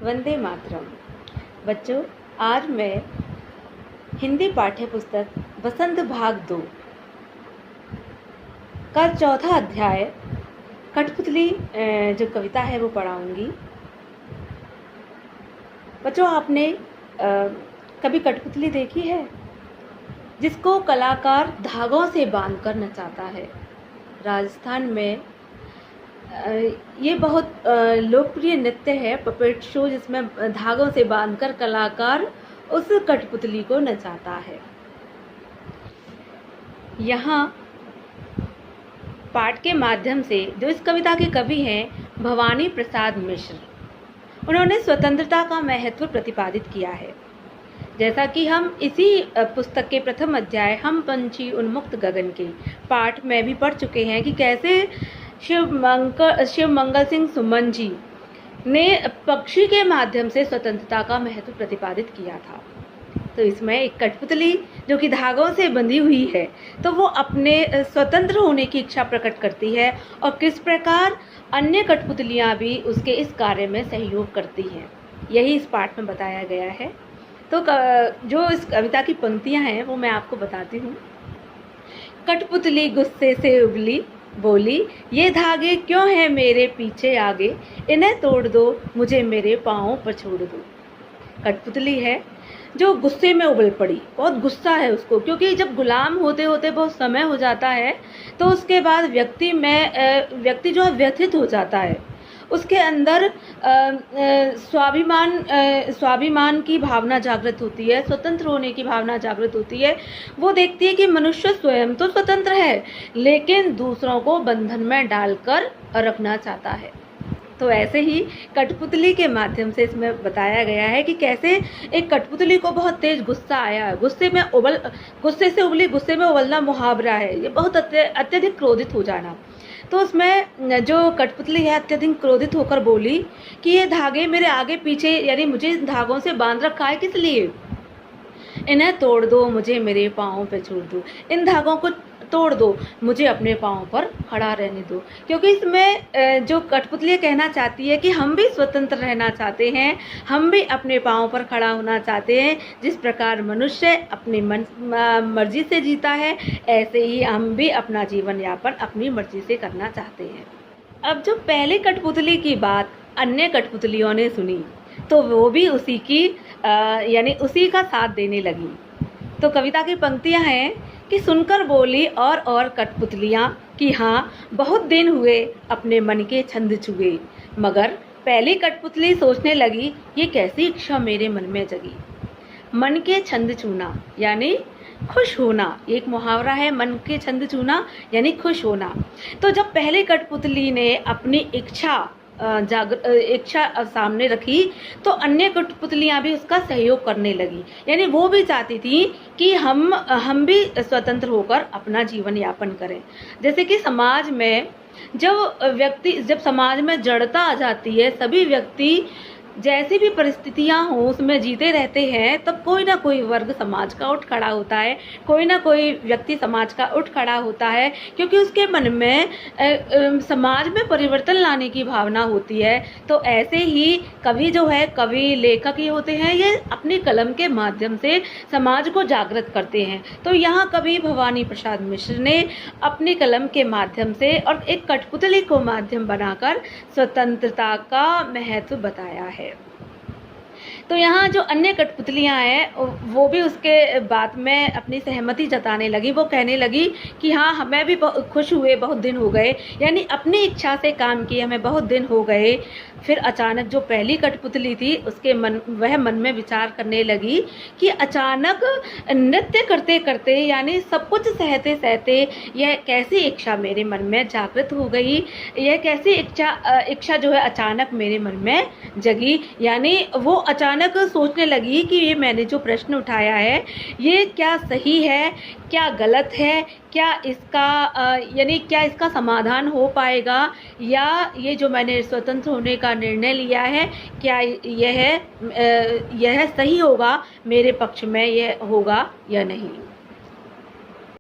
वंदे मातरम। बच्चों, आज मैं हिंदी पाठ्य पुस्तक बसंत भाग 2 का चौथा अध्याय कठपुतली जो कविता है वो पढ़ाऊंगी। बच्चों, आपने कभी कठपुतली देखी है जिसको कलाकार धागों से बांधकर नचाता है? राजस्थान में ये बहुत लोकप्रिय नृत्य है, पपेट शो, जिसमें धागों से बांधकर कलाकार उस कठपुतली को नचाता है। यहाँ पाठ के माध्यम से जो इस कविता के कवि हैं भवानी प्रसाद मिश्र, उन्होंने स्वतंत्रता का महत्व प्रतिपादित किया है। जैसा कि हम इसी पुस्तक के प्रथम अध्याय हम पंछी उन्मुक्त गगन के पाठ में भी पढ़ चुके हैं कि कैसे शिव मंगल सिंह सुमन जी ने पक्षी के माध्यम से स्वतंत्रता का महत्व प्रतिपादित किया था। तो इसमें एक कठपुतली जो कि धागों से बंधी हुई है, तो वो अपने स्वतंत्र होने की इच्छा प्रकट करती है और किस प्रकार अन्य कठपुतलियाँ भी उसके इस कार्य में सहयोग करती हैं, यही इस पाठ में बताया गया है। तो जो इस कविता की पंक्तियाँ हैं वो मैं आपको बताती हूँ। कठपुतली गुस्से से उबली, बोली, ये धागे क्यों हैं मेरे पीछे आगे, इन्हें तोड़ दो, मुझे मेरे पाँव पर छोड़ दो। कठपुतली है जो गुस्से में उबल पड़ी, बहुत गुस्सा है उसको, क्योंकि जब गुलाम होते होते बहुत समय हो जाता है तो उसके बाद व्यक्ति जो है व्यथित हो जाता है। उसके अंदर स्वाभिमान की भावना जागृत होती है, स्वतंत्र होने की भावना जागृत होती है। वो देखती है कि मनुष्य स्वयं तो स्वतंत्र है लेकिन दूसरों को बंधन में डालकर रखना चाहता है। तो ऐसे ही कठपुतली के माध्यम से इसमें बताया गया है कि कैसे एक कठपुतली को बहुत तेज गुस्सा आया, गुस्से से उबली, गुस्से में उबलना मुहावरा है, ये बहुत अत्यधिक क्रोधित हो जाना। तो उसमें जो कठपुतली है अत्यधिक क्रोधित होकर बोली कि ये धागे मेरे आगे पीछे, यानी मुझे इन धागों से बांध रखा है किस लिए, इन्हें तोड़ दो, मुझे मेरे पाँव पे छोड़ दो, इन धागों को तोड़ दो, मुझे अपने पाँव पर खड़ा रहने दो। क्योंकि इसमें जो कठपुतली कहना चाहती है कि हम भी स्वतंत्र रहना चाहते हैं, हम भी अपने पाँव पर खड़ा होना चाहते हैं। जिस प्रकार मनुष्य अपनी मर्जी से जीता है, ऐसे ही हम भी अपना जीवन यापन अपनी मर्जी से करना चाहते हैं। अब जो पहले कठपुतली की बात अन्य कठपुतलियों ने सुनी तो वो भी उसी की यानी उसी का साथ देने लगी। तो कविता की पंक्तियाँ हैं कि सुनकर बोली और कठपुतलियाँ कि हाँ, बहुत दिन हुए अपने मन के छंद छुए, मगर पहली कठपुतली सोचने लगी ये कैसी इच्छा मेरे मन में जगी। मन के छंद छूना यानी खुश होना, एक मुहावरा है, मन के छंद छूना यानी खुश होना। तो जब पहले कठपुतली ने अपनी इच्छा सामने रखी तो अन्य कठपुतलियाँ भी उसका सहयोग करने लगी, यानी वो भी चाहती थी कि हम भी स्वतंत्र होकर अपना जीवन यापन करें। जैसे कि समाज में जब समाज में जड़ता आ जाती है, सभी व्यक्ति जैसी भी परिस्थितियां हों उसमें जीते रहते हैं, तब कोई ना कोई वर्ग समाज का उठ खड़ा होता है, कोई ना कोई व्यक्ति समाज का उठ खड़ा होता है, क्योंकि उसके मन में समाज में परिवर्तन लाने की भावना होती है। तो ऐसे ही कवि जो है, कवि लेखक ही होते हैं, ये अपनी कलम के माध्यम से समाज को जागृत करते हैं। तो यहाँ कवि भवानी प्रसाद मिश्र ने अपनी कलम के माध्यम से और एक कठपुतली को माध्यम बनाकर स्वतंत्रता का महत्व बताया है। तो यहाँ जो अन्य कठपुतलियाँ हैं वो भी उसके बात में अपनी सहमति जताने लगी। वो कहने लगी कि हाँ, हमें भी खुश हुए, बहुत दिन हो गए, यानी अपनी इच्छा से काम किए हमें बहुत दिन हो गए। फिर अचानक जो पहली कठपुतली थी वह मन में विचार करने लगी कि अचानक नृत्य करते करते, यानी सब कुछ सहते सहते, यह कैसी इच्छा मेरे मन में जागृत हो गई, यह कैसी इच्छा जो है अचानक मेरे मन में जगी। यानी वो अचानक सोचने लगी कि ये मैंने जो प्रश्न उठाया है ये क्या सही है, क्या गलत है, क्या इसका समाधान हो पाएगा, या ये जो मैंने स्वतंत्र होने का निर्णय लिया है क्या यह सही होगा, मेरे पक्ष में यह होगा या नहीं।